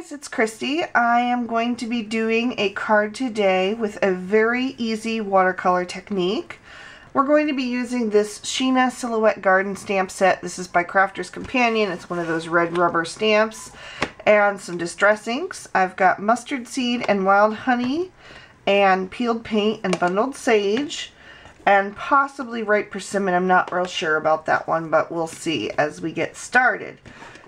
guys, it's Christy. I am going to be doing a card today with a very easy watercolor technique. We're going to be using this Sheena Silhouette Garden stamp set. This is by Crafter's Companion. It's one of those red rubber stamps. And some distress inks. I've got mustard seed and wild honey and peeled paint and bundled sage and possibly ripe persimmon. I'm not real sure about that one, but we'll see as we get started.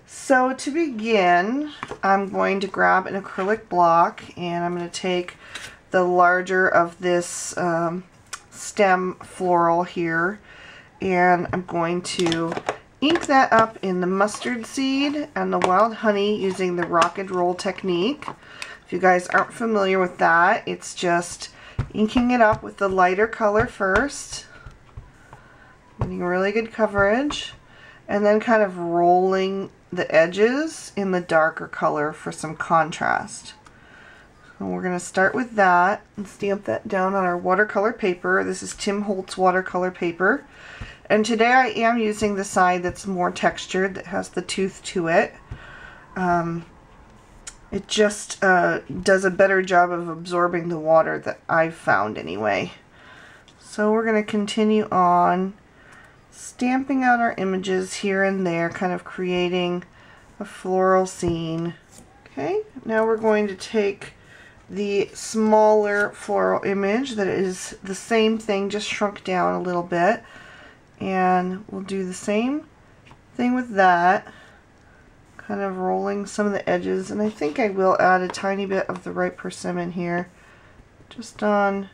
So to begin, I'm going to grab an acrylic block and I'm going to take the larger of this stem floral here, and I'm going to ink that up in the mustard seed and the wild honey using the rock and roll technique. If you guys aren't familiar with that, it's just inking it up with the lighter color first, getting really good coverage, and then kind of rolling the edges in the darker color for some contrast. So we're going to start with that and stamp that down on our watercolor paper. This is Tim Holtz watercolor paper. And today I am using the side that's more textured, that has the tooth to it. It just does a better job of absorbing the water, that I've found anyway. So we're going to continue on stamping out our images here and there, kind of creating a floral scene. Okay, now we're going to take the smaller floral image that is the same thing, just shrunk down a little bit, and we'll do the same thing with that, kind of rolling some of the edges, and I think I will add a tiny bit of the ripe persimmon here, just on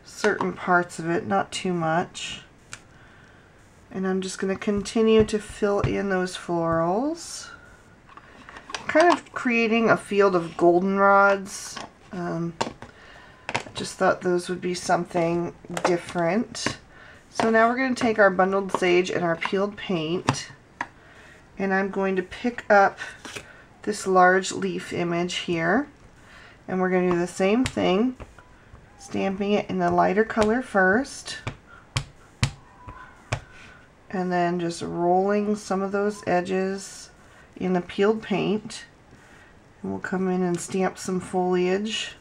certain parts of it, not too much. And I'm just going to continue to fill in those florals, kind of creating a field of goldenrods. I just thought those would be something different. So now we're going to take our bundled sage and our peeled paint, and I'm going to pick up this large leaf image here, and we're going to do the same thing, stamping it in the lighter color first, and then just rolling some of those edges in the peeled paint. And we'll come in and stamp some foliage.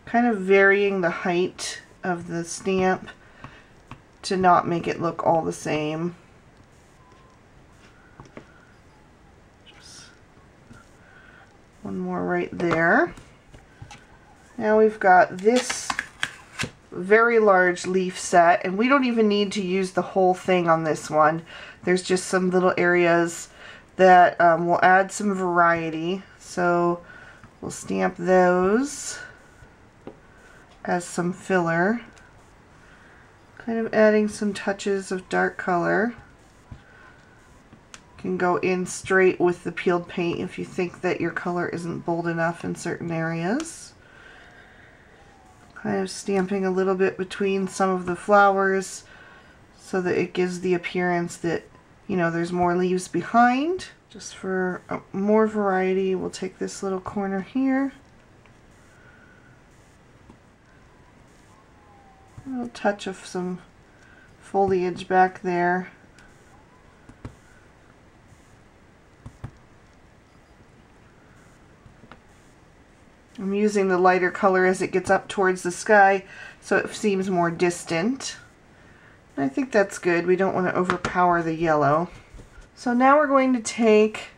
Kind of varying the height of the stamp to not make it look all the same. Just one more right there. Now we've got this very large leaf set, and we don't even need to use the whole thing on this one. There's just some little areas that will add some variety. So we'll stamp those as some filler, kind of adding some touches of dark color. You can go in straight with the peeled paint if you think that your color isn't bold enough in certain areas. Kind of stamping a little bit between some of the flowers so that it gives the appearance that, you know, there's more leaves behind. Just for more variety, we'll take this little corner here. A little touch of some foliage back there. I'm using the lighter color as it gets up towards the sky so it seems more distant. And I think that's good. We don't want to overpower the yellow. So now we're going to take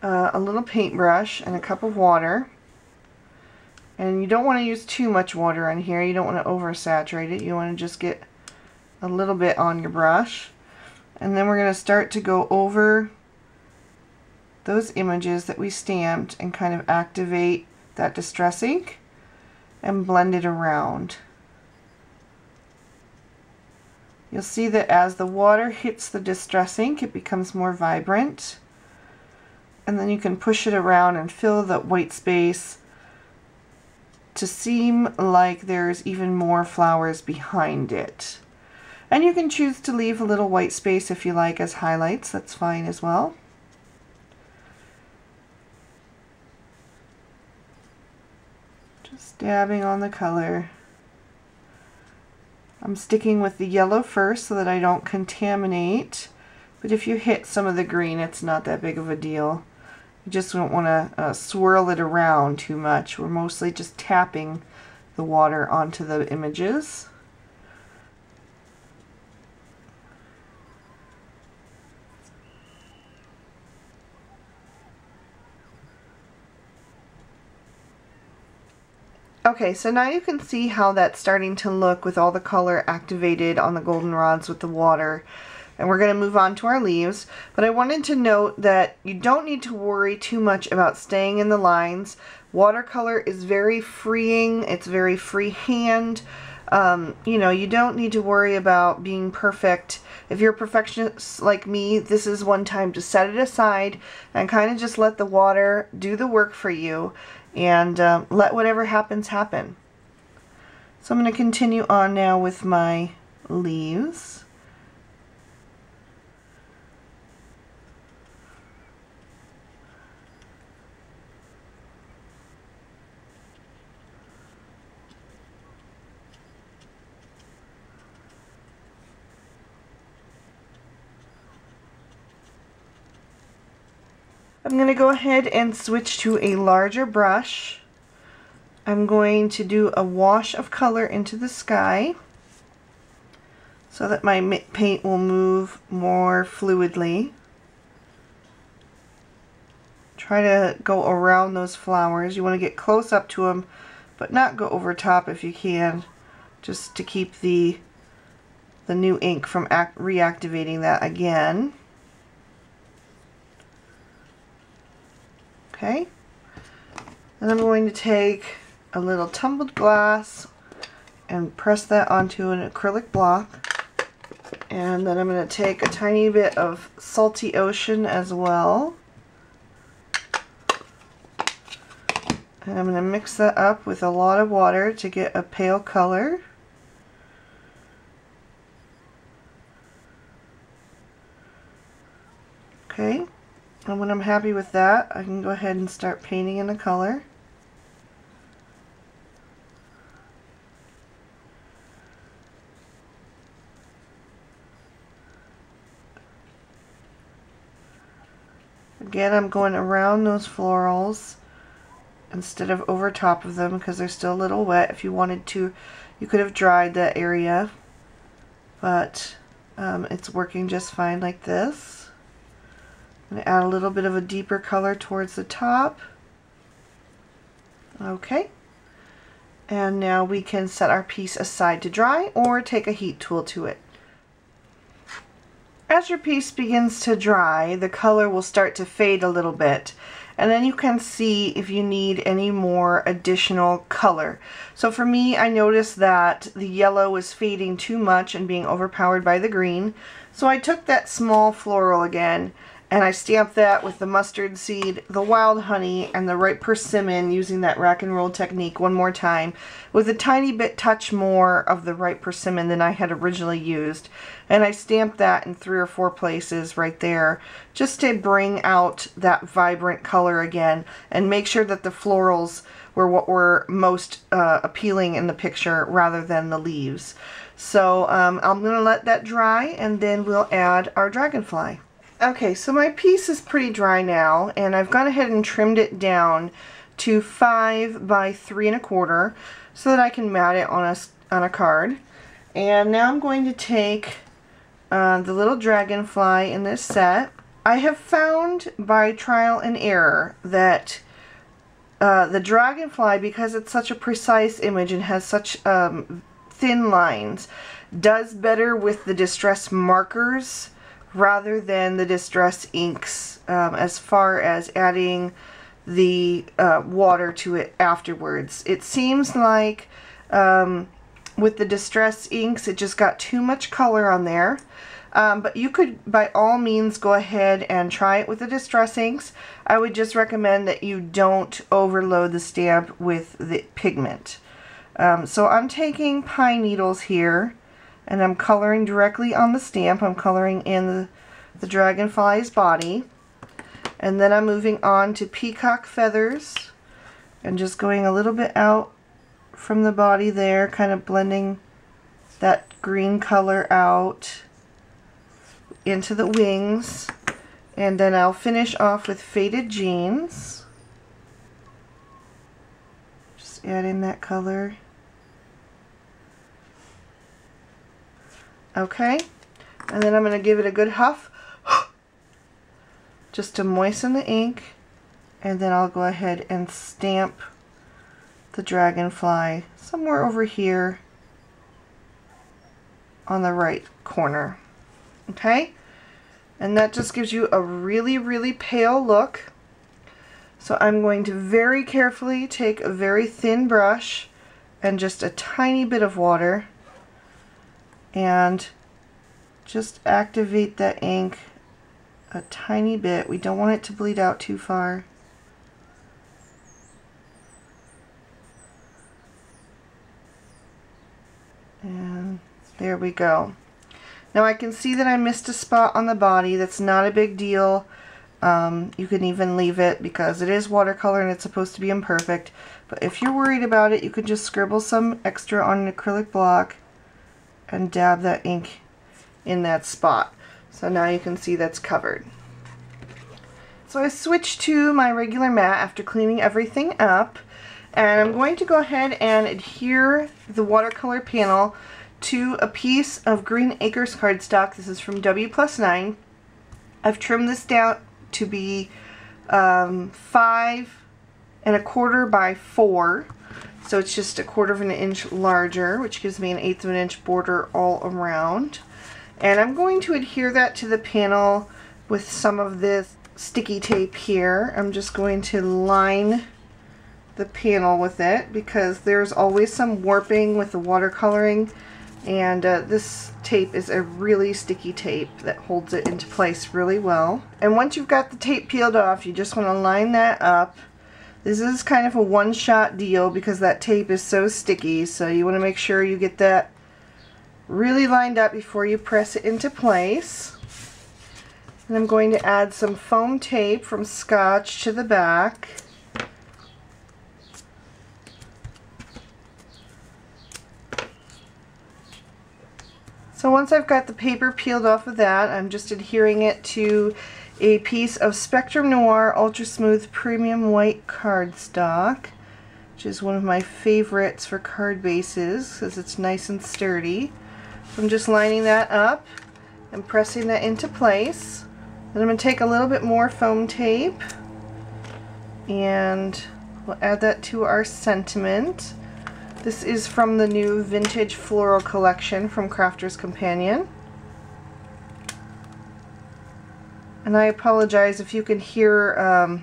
a little paintbrush and a cup of water. And you don't want to use too much water on here. You don't want to oversaturate it. You want to just get a little bit on your brush. And then we're going to start to go over those images that we stamped and kind of activate that distress ink and blend it around. You'll see that as the water hits the distress ink, it becomes more vibrant, and then you can push it around and fill the white space to seem like there's even more flowers behind it. And you can choose to leave a little white space if you like as highlights. That's fine as well. Just dabbing on the color. I'm sticking with the yellow first so that I don't contaminate, but if you hit some of the green, it's not that big of a deal. You just don't want to swirl it around too much. We're mostly just tapping the water onto the images. Okay, so now you can see how that's starting to look with all the color activated on the goldenrods with the water. And we're going to move on to our leaves. But I wanted to note that you don't need to worry too much about staying in the lines. Watercolor is very freeing. It's very freehand. You know, you don't need to worry about being perfect. If you're a perfectionist like me, this is one time to set it aside and kind of just let the water do the work for you. And let whatever happens happen. So I'm going to continue on now with my leaves. I'm going to go ahead and switch to a larger brush. I'm going to do a wash of color into the sky so that my paint will move more fluidly. Try to go around those flowers. You want to get close up to them, but not go over top if you can, just to keep the new ink from reactivating that again. Okay, and I'm going to take a little tumbled glass and press that onto an acrylic block, and then I'm going to take a tiny bit of Salty Ocean as well, and I'm going to mix that up with a lot of water to get a pale color. Okay. And when I'm happy with that, I can go ahead and start painting in the color. Again, I'm going around those florals instead of over top of them because they're still a little wet. If you wanted to, you could have dried that area, but it's working just fine like this. I'm going to add a little bit of a deeper color towards the top. Okay. And now we can set our piece aside to dry or take a heat tool to it. As your piece begins to dry, the color will start to fade a little bit. And then you can see if you need any more additional color. So for me, I noticed that the yellow was fading too much and being overpowered by the green. So I took that small floral again and I stamped that with the mustard seed, the wild honey, and the ripe persimmon using that rack and roll technique one more time with a tiny bit touch more of the ripe persimmon than I had originally used. And I stamped that in 3 or 4 places right there just to bring out that vibrant color again and make sure that the florals were what were most appealing in the picture rather than the leaves. So I'm going to let that dry and then we'll add our dragonfly. Okay, so my piece is pretty dry now, and I've gone ahead and trimmed it down to 5 by 3 1/4 so that I can mat it on a card. And now I'm going to take the little dragonfly in this set. I have found by trial and error that the dragonfly, because it's such a precise image and has such thin lines, does better with the distress markers rather than the distress inks as far as adding the water to it afterwards. It seems like with the distress inks it just got too much color on there, but you could by all means go ahead and try it with the distress inks. I would just recommend that you don't overload the stamp with the pigment. So I'm taking pine needles here and I'm coloring directly on the stamp. I'm coloring in the dragonfly's body. And then I'm moving on to peacock feathers and just going a little bit out from the body there, kind of blending that green color out into the wings. And then I'll finish off with faded jeans. Just add in that color. Okay, and then I'm going to give it a good huff just to moisten the ink, and then I'll go ahead and stamp the dragonfly somewhere over here on the right corner. Okay, and that just gives you a really, really pale look. So I'm going to very carefully take a very thin brush and just a tiny bit of water and just activate that ink a tiny bit. We don't want it to bleed out too far. And there we go. Now I can see that I missed a spot on the body. That's not a big deal. You can even leave it because it is watercolor and it's supposed to be imperfect. But if you're worried about it, you could just scribble some extra on an acrylic block and dab that ink in that spot. So now you can see that's covered. So I switched to my regular mat after cleaning everything up, and I'm going to go ahead and adhere the watercolor panel to a piece of Green Acres cardstock. This is from W+9. I've trimmed this down to be 5 1/4 by 4, so it's just 1/4 of an inch larger, which gives me an 1/8 of an inch border all around. And I'm going to adhere that to the panel with some of this sticky tape here. I'm just going to line the panel with it because there's always some warping with the watercoloring, and this tape is a really sticky tape that holds it into place really well. And once you've got the tape peeled off, you just want to line that up. This is kind of a one-shot deal because that tape is so sticky, so you want to make sure you get that really lined up before you press it into place. And I'm going to add some foam tape from Scotch to the back. So once I've got the paper peeled off of that, I'm just adhering it to a piece of Spectrum Noir Ultra Smooth Premium White cardstock, which is one of my favorites for card bases because it's nice and sturdy. So I'm just lining that up and pressing that into place. Then I'm going to take a little bit more foam tape and we'll add that to our sentiment. This is from the new Vintage Floral collection from Crafter's Companion. And I apologize if you can hear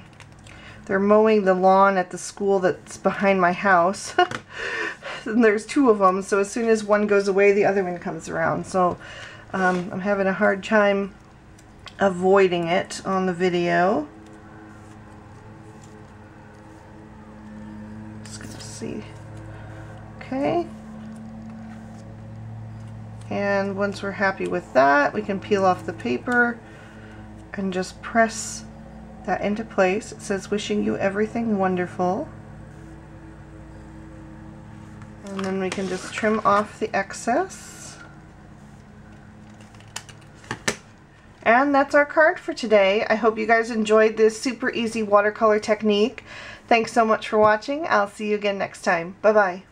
they're mowing the lawn at the school that's behind my house. And there's 2 of them, so as soon as one goes away, the other one comes around. So I'm having a hard time avoiding it on the video. Just gonna see. Okay. And once we're happy with that, we can peel off the paper and just press that into place. It says, "Wishing you everything wonderful." And then we can just trim off the excess. And that's our card for today. I hope you guys enjoyed this super easy watercolor technique. Thanks so much for watching. I'll see you again next time. Bye-bye.